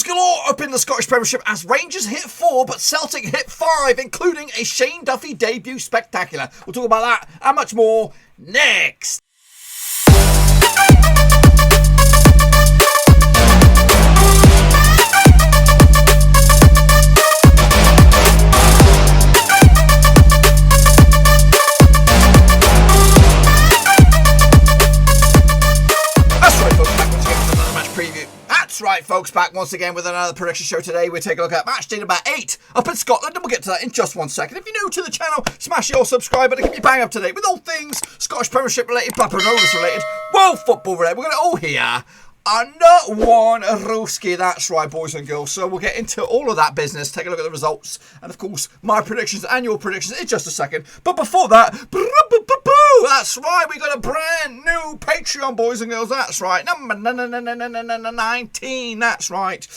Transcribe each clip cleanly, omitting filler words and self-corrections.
galore up in the Scottish Premiership as Rangers hit 4 but Celtic hit 5, including a Shane Duffy debut spectacular. We'll talk about that and much more next. That's right, folks, back once again with another prediction show today. We're taking a look at Matchday number 8 up in Scotland, and we'll get to that in just 1 second. If you're new to the channel, smash your subscribe button to keep you bang up to date with all things Scottish Premiership related, Blackburn Rovers related, world football related. We're going to all hear under one Roverseas, that's right, boys and girls. So we'll get into all of that business, take a look at the results, and of course, my predictions and your predictions in just a second. But before that, that's right, we got a brand new Patreon, boys and girls. That's right, number 19. That's right.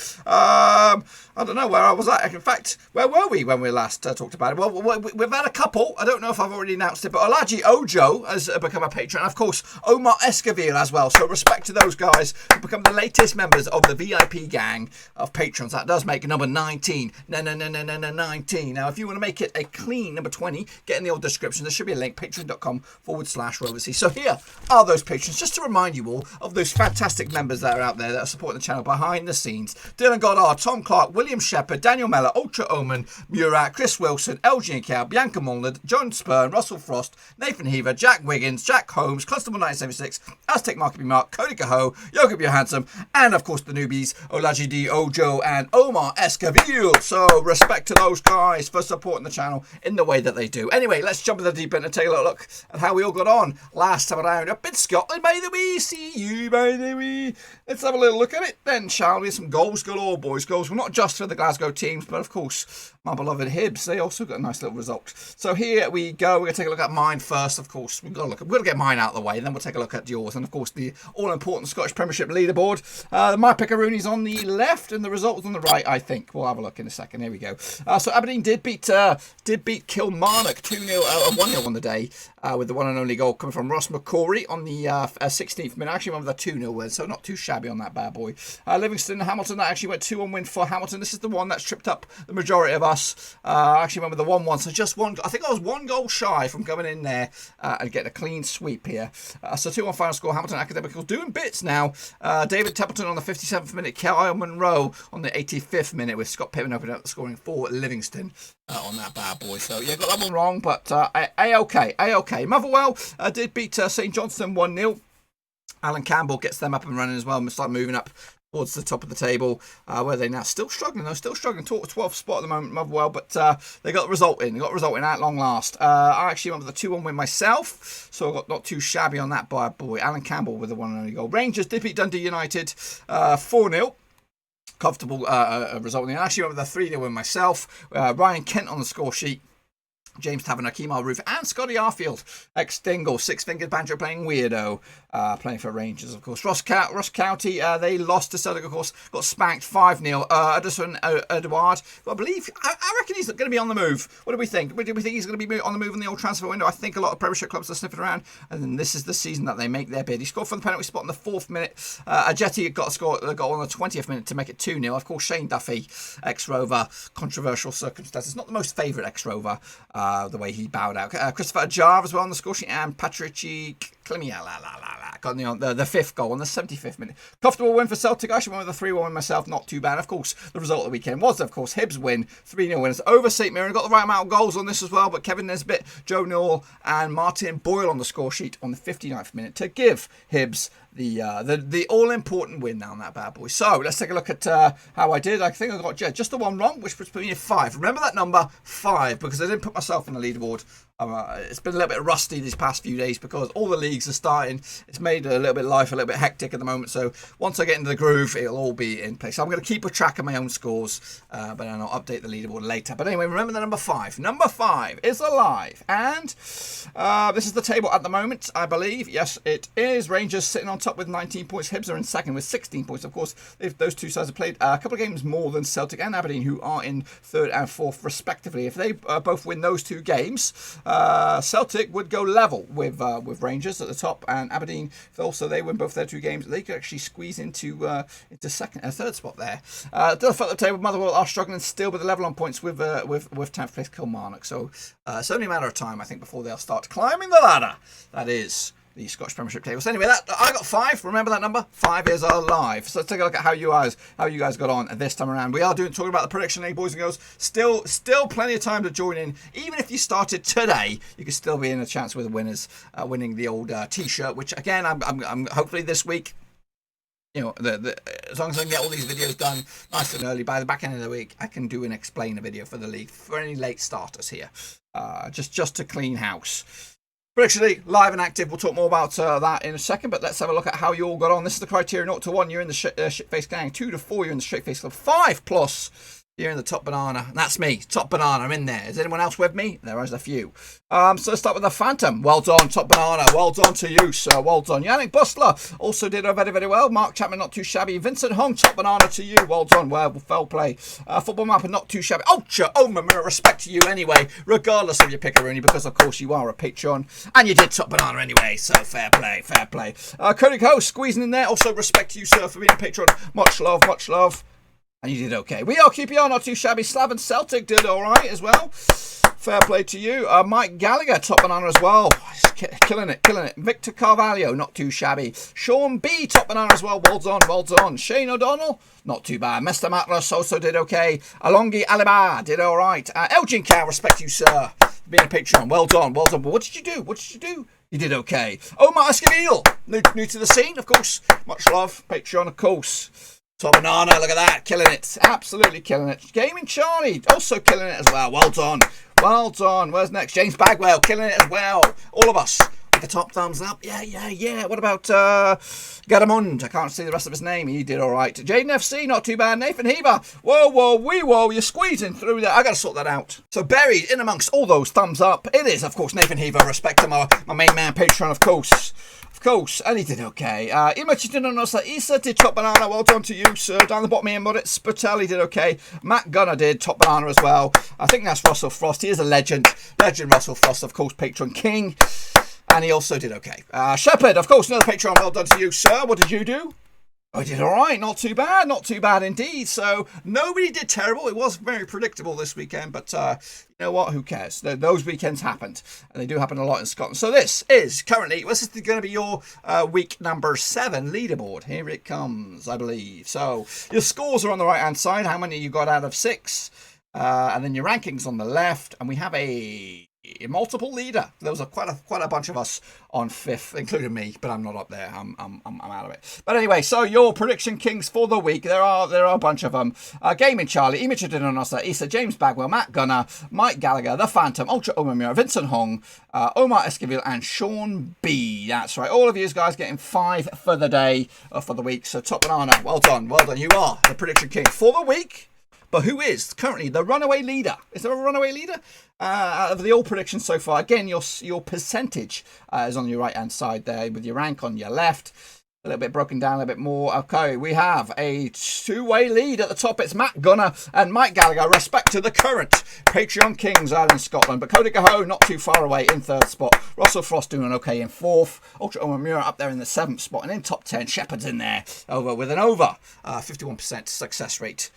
I don't know where I was at. In fact, where were we when we last talked about it? Well, we've had a couple. I don't know if I've already announced it, but Olaji Ojo has become a patron. And of course, Omar Escaville as well. So respect to those guys who become the latest members of the VIP gang of patrons. That does make number 19. 19. Now, if you want to make it a clean number 20, get in the old description. There should be a link, patreon.com/Roverseas. So here are those patrons. Just to remind you all of those fantastic members that are out there that are supporting the channel behind the scenes. Dylan Goddard, Tom Clark, William Shepherd, Daniel Mellor, Ultra Omen, Murat, Chris Wilson, LG and Cow, Bianca Molnard, John Spurn, Russell Frost, Nathan Heaver, Jack Wiggins, Jack Holmes, Constable 976, Aztec Market Mark, Cody Cahoe, Jacob Johansson, and of course the newbies, Olaji D, Ojo, and Omar Escaville. So respect to those guys for supporting the channel in the way that they do. Anyway, let's jump in the deep end and take a look at how we all got on last time around up in Scotland. By the way, see you by the way. Let's have a little look at it then, shall we? Some goals galore, boys. Goals were not just for the Glasgow teams, but of course my beloved Hibs, they also got a nice little result. So here we go. We're going to take a look at mine first, of course. We're going to get mine out of the way, then we'll take a look at yours. And of course, the all-important Scottish Premiership leaderboard. My Pickarooni's on the left and the results on the right, I think. We'll have a look in a second. Here we go. So Aberdeen did beat Kilmarnock 2-0, 1-0 on the day, with the one and only goal coming from Ross McCrory on the 16th minute. I actually went with a 2-0 win, so not too shabby on that bad boy. Livingston and Hamilton, that actually went 2-1 win for Hamilton. This is the one that's tripped up the majority of us. I actually went with the 1-1, so just one. I think I was one goal shy from going in there and getting a clean sweep here. So 2-1 final score. Hamilton Academical doing bits now. David Templeton on the 57th minute. Kyle Monroe on the 85th minute with Scott Pittman opening up the scoring for Livingston on that bad boy. So yeah, got that one wrong, but A-OK. Motherwell did beat St Johnstone 1-0. Alan Campbell gets them up and running as well and start moving up towards the top of the table, where they now still struggling. They're still struggling. 12th spot at the moment, Motherwell, but they got the result in. They got the result in at long last. I actually went with the 2-1 win myself, so I got not too shabby on that bad boy. Alan Campbell with the one and only goal. Rangers did beat Dundee United 4-0. Comfortable result. I actually went with a 3-0 win myself. Ryan Kent on the score sheet. James Taverner, Kemal Roof, and Scotty Arfield. Ex-Dingle, six-fingered banjo playing weirdo, playing for Rangers, of course. Ross County, they lost to Celtic, of course, got spanked 5-0. Edison Edouard, I believe, I reckon he's going to be on the move. What do we think? Do we think he's going to be on the move in the old transfer window? I think a lot of Premiership clubs are sniffing around, and then this is the season that they make their bid. He scored from the penalty spot in the 4th minute. Ajeti got a goal on the 20th minute to make it 2-0. Of course, Shane Duffy, ex-Rover, controversial circumstances. Not the most favourite ex-Rover, the way he bowed out. Christopher Ajar as well on the score sheet, and Patrici Clemia got the 5th goal on the 75th minute. Comfortable win for Celtic. I actually went with a 3-1 win myself, not too bad. Of course, the result of the weekend was, of course, Hibs win, 3-0 winners over St Mirren. Got the right amount of goals on this as well, but Kevin Nesbitt, Joe Newell, and Martin Boyle on the score sheet on the 59th minute to give Hibs the all-important win now on that bad boy. So let's take a look at how I did. I think I got just the one wrong, which puts me at 5. Remember that number 5, because I didn't put myself on the leaderboard. It's been a little bit rusty these past few days because all the leagues are starting. It's made a little bit life a little bit hectic at the moment. So once I get into the groove, it'll all be in place. So I'm going to keep a track of my own scores, but then I'll update the leaderboard later. But anyway, remember the number 5. Number 5 is alive, and this is the table at the moment, I believe. Yes, it is. Rangers sitting on top with 19 points. Hibs are in second with 16 points. Of course, if those two sides have played a couple of games more than Celtic and Aberdeen, who are in 3rd and 4th respectively. If they both win those 2 games, Celtic would go level with Rangers at the top, and Aberdeen, if also they win both their 2 games, they could actually squeeze into third spot there. At the table, Motherwell are struggling still, but they're level on points with 10th place Kilmarnock. So it's only a matter of time, I think, before they'll start climbing the ladder. That is the Scottish Premiership table. So anyway, I got 5. Remember that number? 5 is alive. So let's take a look at how you guys got on this time around. We are talking about the prediction league, boys and girls. Still plenty of time to join in. Even if you started today, you could still be in a chance with the winners winning the old T-shirt. Which again, I'm hopefully this week. As long as I can get all these videos done nice and early, by the back end of the week, I can do an explainer video for the league for any late starters here, just to clean house. Prediction League, live and active. We'll talk more about that in a second, but let's have a look at how you all got on. This is the criteria: 0 to 1, you're in the shit-face gang; 2 to 4, you're in the straight-face club; 5 plus, you're in the top banana. That's me, top banana. I'm in there. Is anyone else with me? There is a few. So let's start with the Phantom. Well done, top banana. Well done to you, sir. Well done. Yannick Bustler also did very, very well. Mark Chapman, not too shabby. Vincent Hung, top banana to you. Well done. Well play. Football Mapper, not too shabby. Respect to you anyway, regardless of your pickeroonie, because of course you are a patron and you did top banana anyway. So fair play. Cody Ho squeezing in there. Also respect to you, sir, for being a patron. Much love. And you did okay. We are keeping on, not too shabby. Slav and Celtic did all right as well. Fair play to you. Mike Gallagher, top banana as well. Killing it. Victor Carvalho, not too shabby. Sean B, top banana as well. Well done. Shane O'Donnell, not too bad. Mr. Matlas also did okay. Alongi Aliba did all right. Elgin Cow, respect you, sir, being a patron. Well done. But what did you do? You did okay. Omar Escamil, new to the scene, of course. Much love, patron, of course. Top banana, look at that, killing it, absolutely killing it. Gaming Charlie, also killing it as well. Well done. Where's next? James Bagwell, killing it as well. All of us with the top thumbs up. Yeah. What about Garamond? I can't see the rest of his name. He did all right. Jaden FC, not too bad. Nathan Heber, whoa, you're squeezing through there. I got to sort that out. So buried in amongst all those thumbs up, it is, of course, Nathan Heber. Respect to my main man, patron, of course, and he did okay. Isa did top banana. Well done to you, sir. Down the bottom here, Moritz Spatelli did okay. Matt Gunner did top banana as well. I think that's Russell Frost. He is a legend. Russell Frost, of course, patron king. And he also did okay. Shepherd, of course, another patron. Well done to you, sir. What did you do? I did all right. Not too bad indeed. So nobody did terrible. It was very predictable this weekend, but you know what? Who cares? Those weekends happened, and they do happen a lot in Scotland. So this is going to be your week number 7 leaderboard. Here it comes, I believe. So your scores are on the right-hand side. How many you got out of 6? And then your rankings on the left, and we have a multiple leader. There was quite a bunch of us on 5th, including me, but I'm not up there. I'm out of it. But anyway, so your prediction kings for the week. There are a bunch of them. Gaming Charlie, Imicha Dinonosa, Issa, James Bagwell, Matt Gunner, Mike Gallagher, The Phantom, Ultra Omamura, Vincent Hong, Omar Esquivel, and Sean B. That's right. All of you guys getting 5 for the day, for the week. So top banana. Well done. You are the prediction king for the week. But who is currently the runaway leader? Is there a runaway leader? Out of the all predictions so far, again, your percentage is on your right-hand side there with your rank on your left. A little bit broken down, a little bit more. Okay, we have a 2-way lead at the top. It's Matt Gunner and Mike Gallagher. Respect to the current Patreon Kings out in Scotland. But Cody Gaho not too far away in 3rd spot. Russell Frost doing okay in 4th. Ultra Omamura up there in the 7th spot. And in top 10, Shepherd's in there with an over 51% success rate.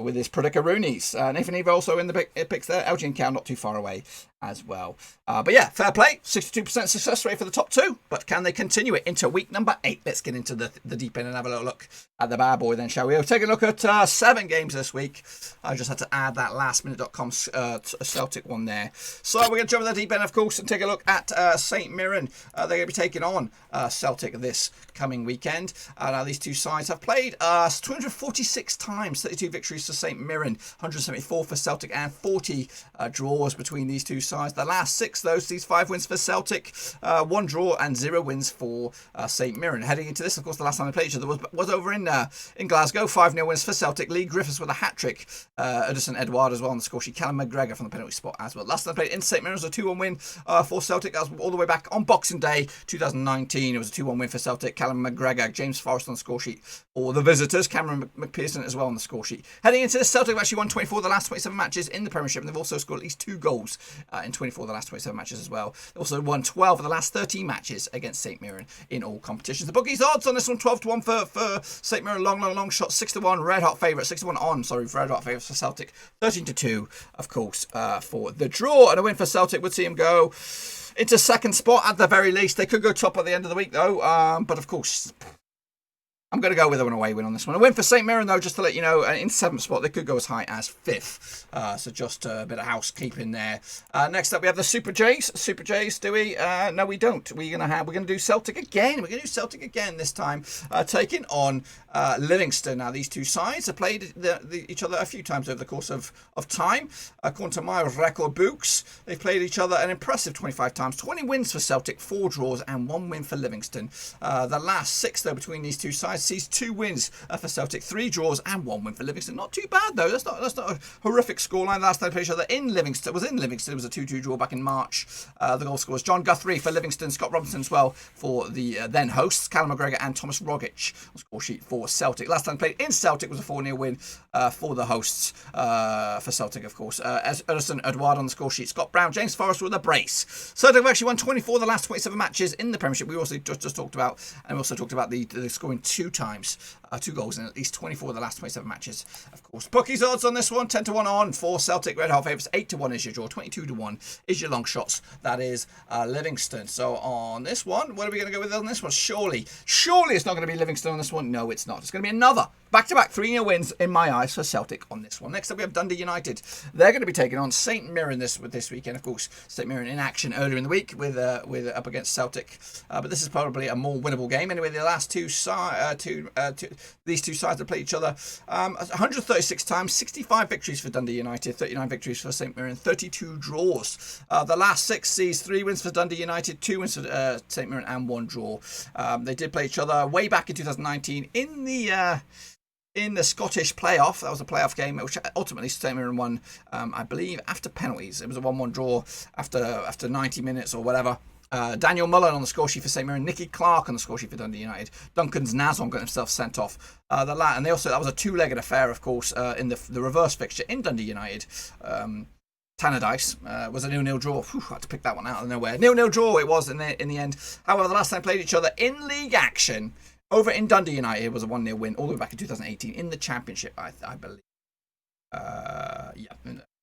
With his Predicaroonies. Nathan Eva also in the picks there. Elgin Cow not too far away as well. But yeah, fair play. 62% success rate for the top 2. But can they continue it into week number 8? Let's get into the deep end and have a little look at the bad boy then, shall we? We'll take a look at 7 games this week. I just had to add that lastminute.com Celtic one there. So we're going to jump in the deep end, of course, and take a look at St Mirren. They're going to be taking on Celtic this coming weekend. Now these two sides have played 246 times, 32 victories for St Mirren, 174 for Celtic, and 40 draws between these two sides. The last 6, these 5 wins for Celtic, 1 draw and 0 wins for St Mirren. Heading into this, of course, the last time they played each other was over in Glasgow. 5-0 wins for Celtic. Lee Griffiths with a hat-trick. Edison Edward as well on the score sheet. Callum McGregor from the penalty spot as well. Last time they played in St Mirren was a 2-1 win for Celtic. That was all the way back on Boxing Day 2019. It was a 2-1 win for Celtic. Callum McGregor, James Forrest on the score sheet for the visitors. Cameron McPherson as well on the score sheet. Heading into this, Celtic have actually won 24 of the last 27 matches in the Premiership, and they've also scored at least 2 goals in 24 of the last 27 matches as well. They also won 12 of the last 13 matches against St Mirren in all competitions. The bookies odds on this one, 12-1 for St Mirren, long shot, 6-1, red hot favourite, 6-1 on, sorry, red hot favourites for Celtic, 13-2, of course, for the draw. And a win for Celtic would see him go into second spot at the very least. They could go top at the end of the week though, but of course, I'm going to go with an away win on this one. A win for St Mirren, though, just to let you know, in 7th spot, they could go as high as 5th. So just a bit of housekeeping there. Next up, we have the Super Jays. Super Jays, do we? No, we don't. We're going to do Celtic again. We're going to do Celtic again this time, taking on Livingston. Now, these two sides have played each other a few times over the course of time. According to my record books, they've played each other an impressive 25 times. 20 wins for Celtic, 4 draws, and 1 win for Livingston. The last 6, though, between these two sides sees 2 wins for Celtic, 3 draws, and 1 win for Livingston. Not too bad, though. That's not a horrific scoreline. Last time they played each other in Livingston, it was a 2-2 draw back in March. The goal scorers John Guthrie for Livingston, Scott Robinson as well for the then hosts, Callum McGregor and Thomas Rogic on score sheet for Celtic. Last time played in Celtic was a 4-0 win for the hosts for Celtic, of course. Edison Edouard on the score sheet, Scott Brown, James Forrest with a brace. Celtic have actually won 24 of the last 27 matches in the Premiership. We also just talked about, and we also talked about the scoring 2 times, 2 goals in at least 24 of the last 27 matches, of course. Bookies odds on this one, 10-1 on for Celtic, red hot favourites, 8-1 is your draw, 22-1 is your long shots. That is Livingston. So on this one, what are we going to go with on this one? Surely it's not going to be Livingston on this one. No, it's not. It's going to be another back-to-back 3-0 wins in my eyes for Celtic on this one. Next up, we have Dundee United. They're going to be taking on St Mirren this weekend. Of course, St Mirren in action earlier in the week with up against Celtic, but this is probably a more winnable game. Anyway, the last these two sides have played each other 136 times, 65 victories for Dundee United, 39 victories for St Mirren, 32 draws. The last 6 sees 3 wins for Dundee United, 2 wins for St Mirren, and 1 draw. They did play each other way back in 2019 in the Scottish playoff. That was a playoff game, which ultimately St Mirren won, I believe, after penalties. It was a 1-1 draw after 90 minutes or whatever. Daniel Mullen on the score sheet for St Mirren, Nicky Clark on the score sheet for Dundee United. Duncan's Nazon got himself sent off. And they also, that was a 2-legged affair, of course, in the reverse fixture in Dundee United. Tannadice was a 0-0 draw. Whew, I had to pick that one out of nowhere. 0-0 draw it was in the end. However, the last time played each other in league action over in Dundee United was a 1-0 win all the way back in 2018 in the Championship, I believe.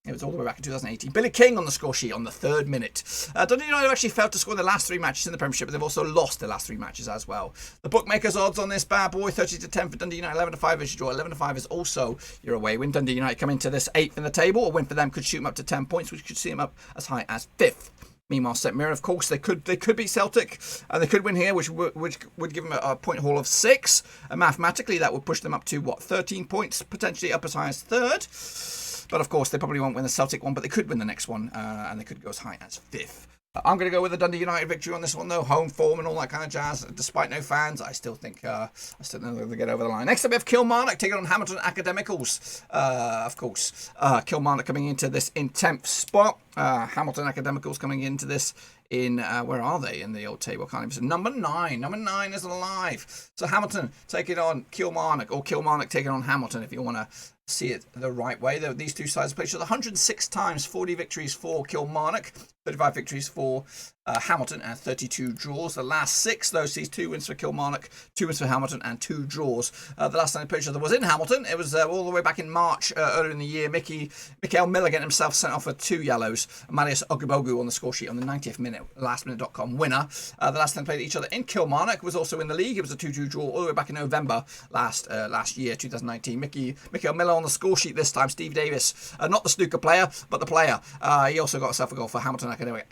It was all the way back in 2018. Billy King on the score sheet on the 3rd minute. Dundee United actually failed to score their last 3 matches in the Premiership, but they've also lost their last 3 matches as well. The bookmakers' odds on this bad boy, 30-10 for Dundee United, 11-5 is your draw, 11-5 is also your away win. Dundee United come into this 8th in the table. A win for them could shoot them up to 10 points, which could see them up as high as 5th. Meanwhile, St Mirren, of course, they could beat Celtic, and they could win here, which would give them a point haul of 6. And mathematically, that would push them up to 13 points, potentially up as high as 3rd. But of course, they probably won't win the Celtic one, but they could win the next one, and they could go as high as 5th. I'm going to go with the Dundee United victory on this one, though. Home form and all that kind of jazz. Despite no fans, I still think they'll get over the line. Next up, we have Kilmarnock taking on Hamilton Academicals. Of course, Kilmarnock coming into this in 10th spot. Hamilton Academicals coming into this in, where are they in the old table? I can't even say. Number 9. Number 9 is alive. So Hamilton taking on Kilmarnock, or Kilmarnock taking on Hamilton, if you want to see it the right way. These two sides played each other 106 times, 40 victories for Kilmarnock, 35 victories for Hamilton, and 32 draws. The last 6, though, sees 2 wins for Kilmarnock, 2 wins for Hamilton, and 2 draws. The last time they played each other was in Hamilton. It was all the way back in March, earlier in the year. Mikael Miller getting himself sent off for 2 yellows. Marius Ogibogu on the score sheet on the 90th minute, lastminute.com winner. The last time they played each other in Kilmarnock was also in the league. It was a 2-2 draw all the way back in November last year, 2019. Mikael Miller on the score sheet this time. Steve Davis, not the snooker player, but the player. He also got himself a goal for Hamilton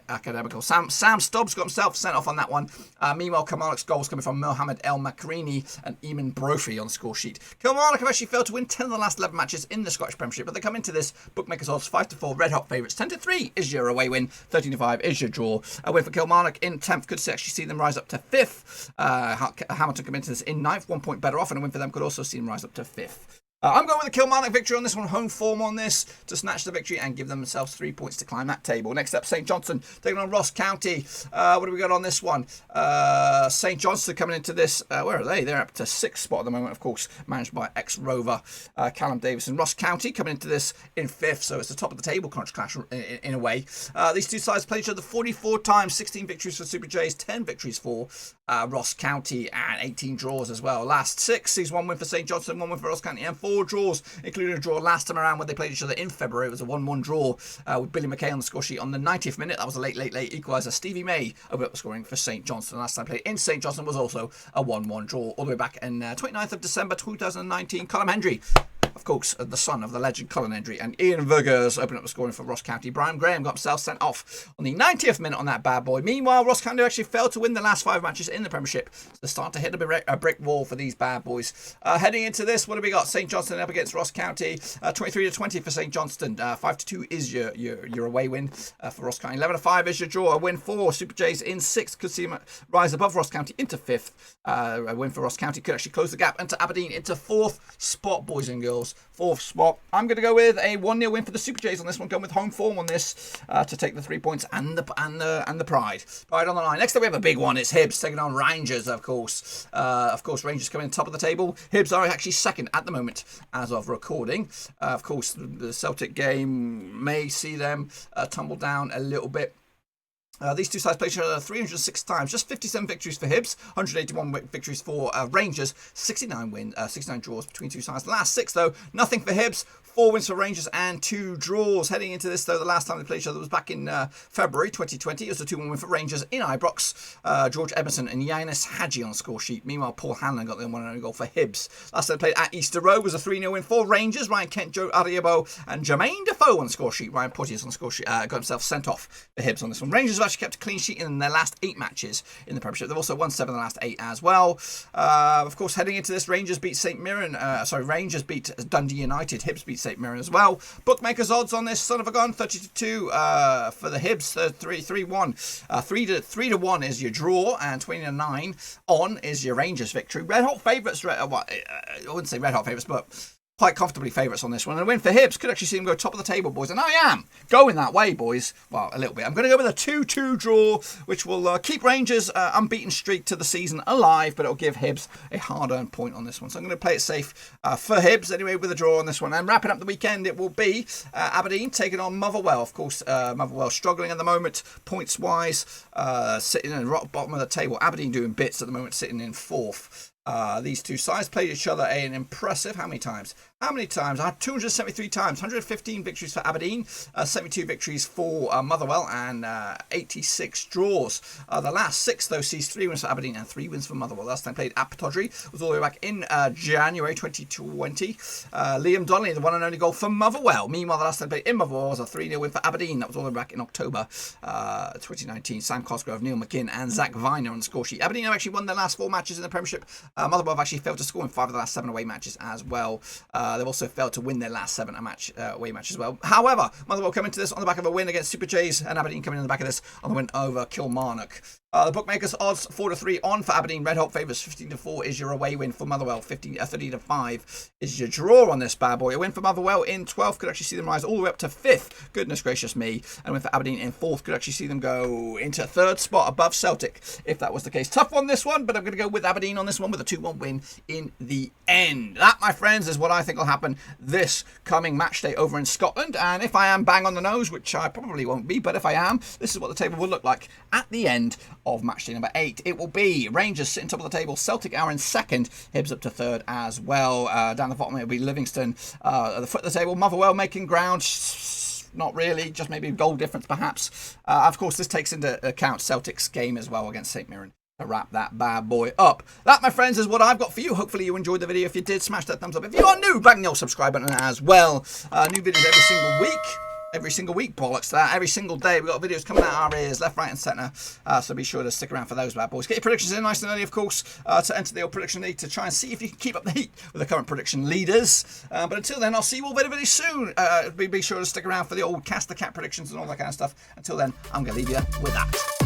Academical. Sam Stubbs got himself sent off on that one. Meanwhile, Kilmarnock's goals coming from Mohamed El Makrini and Eamon Brophy on the score sheet. Kilmarnock have actually failed to win 10 of the last 11 matches in the Scottish Premiership, but they come into this bookmakers odds 5-4 red hot favourites. 10-3 is your away win. 13-5 is your draw. A win for Kilmarnock in 10th could actually see them rise up to 5th. Hamilton come into this in 9th, 1 point better off, and a win for them could also see them rise up to 5th. I'm going with a Kilmarnock victory on this one, home form on this, to snatch the victory and give themselves 3 points to climb that table. Next up, St Johnstone taking on Ross County. What do we got on this one? St Johnstone coming into this, where are they? They're up to 6th spot at the moment, of course, managed by ex-Rover Callum Davison. Ross County coming into this in 5th, so it's the top of the table crunch clash in a way. These two sides played each other 44 times, 16 victories for Super Jays, 10 victories for Ross County, and 18 draws as well. Last 6 sees 1 win for St Johnstone, 1 win for Ross County, and 4 draws, including a draw last time around when they played each other in February. It was a 1-1 draw with Billy McKay on the score sheet on the 90th minute. That was a late equaliser. Stevie May opened up the scoring for St Johnstone. Last time played in St Johnstone was also a 1-1 draw all the way back in 29th of December 2019. Colin Hendry, of course, the son of the legend Colin Hendry, and Ian Vergers opened up the scoring for Ross County. Brian Graham got himself sent off on the 90th minute on that bad boy. Meanwhile, Ross County actually failed to win the last 5 matches in the Premiership. So they're starting to hit a brick wall for these bad boys. Heading into this, what have we got? St Johnstone up against Ross County. 23-20 for St Johnstone. 5-2 is your away win for Ross County. 11-5 is your draw. A win for Super Jays in 6th. Could see them rise above Ross County into 5th. A win for Ross County could actually close the gap into Aberdeen into 4th spot, boys and girls. 4th spot. I'm going to go with a 1-0 win for the Super Jays on this one. Going with home form on this to take the 3 points and the pride. Pride on the line. Next up we have a big one. It's Hibs taking on Rangers, of course. Rangers coming in top of the table. Hibs are actually 2nd at the moment as of recording. Of course, the Celtic game may see them tumble down a little bit. These two sides played each other 306 times, just 57 victories for Hibs, 181 victories for Rangers, 69 draws between two sides. The last 6 though, nothing for Hibs, 4 wins for Rangers and 2 draws. Heading into this though, the last time they played each other was back in February 2020. It was a 2-1 win for Rangers in Ibrox. George Emerson and Yanis Hadji on the score sheet. Meanwhile, Paul Hanlon got the 1-0 goal for Hibs. Last time they played at Easter Road was a 3-0 win for Rangers. Ryan Kent, Joe Ariabo and Jermaine Defoe on the score sheet. Ryan Porteous on the score sheet got himself sent off for Hibs on this one. Rangers have actually kept a clean sheet in their last 8 matches in the Premiership. They've also won 7 in the last 8 as well. Of course, heading into this, Rangers beat Rangers beat Dundee United. Hibs beat St Mirren as well. Bookmakers odds on this, son of a gun, 30-2 for the Hibs, 3-1. 3-1 is your draw, and 20-9 on is your Rangers victory. Red hot favourites. I wouldn't say red hot favourites, but quite comfortably favourites on this one. And a win for Hibs could actually see them go top of the table, boys. And I am going that way, boys. Well, a little bit. I'm going to go with a 2-2 draw, which will keep Rangers' unbeaten streak to the season alive, but it'll give Hibs a hard-earned point on this one. So I'm going to play it safe for Hibs anyway with a draw on this one. And wrapping up the weekend, it will be Aberdeen taking on Motherwell. Of course, Motherwell struggling at the moment, points-wise, sitting in the rock bottom of the table. Aberdeen doing bits at the moment, sitting in 4th. These two sides played each other an impressive, how many times? I had 273 times, 115 victories for Aberdeen, 72 victories for Motherwell, and 86 draws. The last 6, though, sees 3 wins for Aberdeen and 3 wins for Motherwell. Last time played at Pittodrie was all the way back in January 2020. Liam Donnelly, the one and only goal for Motherwell. Meanwhile, the last time played in Motherwell was a 3-0 win for Aberdeen. That was all the way back in October 2019. Sam Cosgrove, Neil McKinn, and Zach Viner on the score sheet. Aberdeen have actually won their last 4 matches in the Premiership. Motherwell have actually failed to score in 5 of the last 7 away matches as well. They've also failed to win their last 7 away matches as well. However, Motherwell come into this on the back of a win against Super Jays, and Aberdeen coming in on the back of this on the win over Kilmarnock. The bookmakers odds 4-3 on for Aberdeen. Red hot favourites 15-4 is your away win for Motherwell. 30-5 is your draw on this bad boy. A win for Motherwell in 12th could actually see them rise all the way up to 5th. Goodness gracious me. And a win for Aberdeen in 4th could actually see them go into 3rd spot above Celtic if that was the case. Tough on this one, but I'm going to go with Aberdeen on this one with a 2-1 win in the end. That, my friends, is what I think will happen this coming match day over in Scotland. And if I am bang on the nose, which I probably won't be, but if I am, this is what the table will look like at the end of match day number 8. It will be Rangers sitting top of the table, Celtic are in 2nd, Hibs up to 3rd as well. Down the bottom it will be Livingston at the foot of the table, Motherwell making ground. Not really, just maybe a goal difference perhaps. Of course, this takes into account Celtic's game as well against St Mirren to wrap that bad boy up. That, my friends, is what I've got for you. Hopefully you enjoyed the video. If you did, smash that thumbs up. If you are new, bang the old subscribe button as well. New videos every single week. Every single week, bollocks to that. Every single day, we've got videos coming out of our ears, left, right, and centre. So be sure to stick around for those bad boys. Get your predictions in nice and early, of course, to enter the old prediction league to try and see if you can keep up the heat with the current prediction leaders. But until then, I'll see you all very, very soon. Be sure to stick around for the old Cast the Cat predictions and all that kind of stuff. Until then, I'm going to leave you with that.